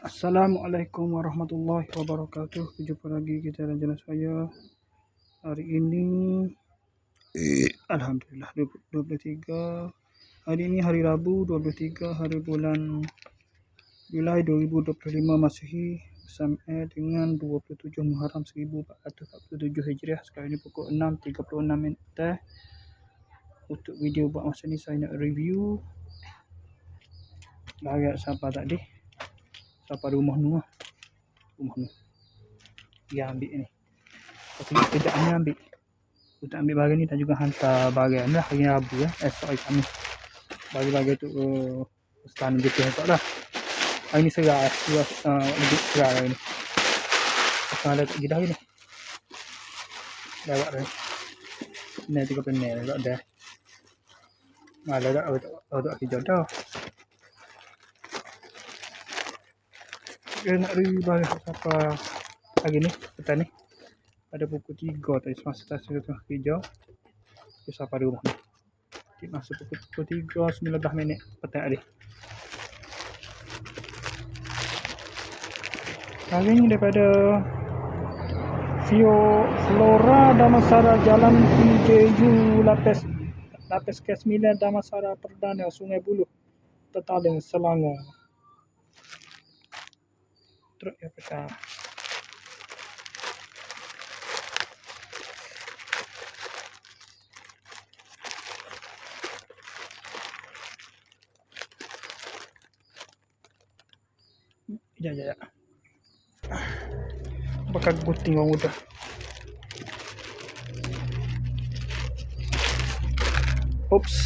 Assalamualaikum warahmatullahi wabarakatuh. Berjumpa lagi kita dan channel saya. Hari ini Alhamdulillah 23. Hari ini hari Rabu 23 hari bulan Julai 2025 Masehi bersama dengan 27 Muharram 1447 Hijriah. Sekarang ini pukul 6.36 teh. Untuk video buat masa ni saya nak review bahagian sampah tadi. Sampah rumah ni. Dia ambil ni. Kerjaannya ambil. Kita ambil bahagian ni dan juga hantar bahagian ni hari Rabu ya. Esok hari Khamis. Bagi-bagi tu stand gitu esok dah. Hari ni serah. Lebih serah hari ni. Sekarang ada kat jidah ni. Dah buat dah. Ni 3 penel tak dah. Ada tak hijau dah. Kita nak review bahagian apa hari ni. Petang ni. Pada pukul 3 tadi semasa stasiun hijau. Kisah pada rumah ni. Masa pukul 3.19 petang tadi. Hari ini daripada Flora Damansara Jalan PJU Lapis K9 Damansara Perdana Sungai Buloh Petaling Selangor. Truk ya pecah. Ya. Bakal gunting orang muda. Oops.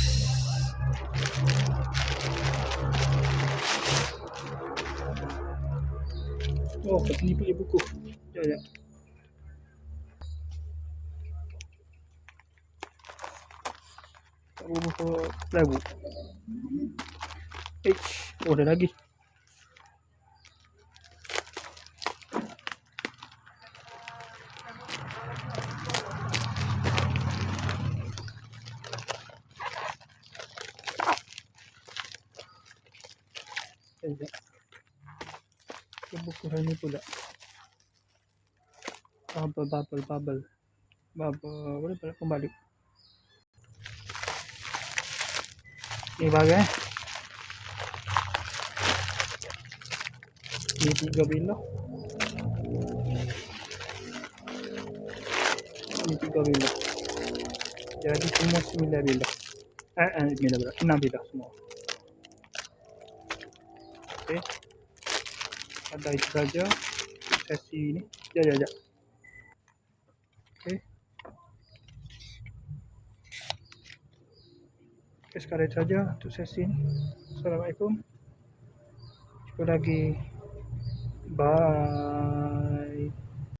Oh, ni pakai buku. Ya. Buku plywood. Oh, ada lagi. Buku ini pula. Bubble. Boleh balik kembali. Ni bahagian. Ni 3 bilah. Ni 3 bilah. Jadi semua 9 bilah. 6 bilah semua. Okey. Ada itu saja sesi ini. Ya. Okey. Sekarang itu saja untuk sesi ini. Assalamualaikum. Jumpa lagi. Bye.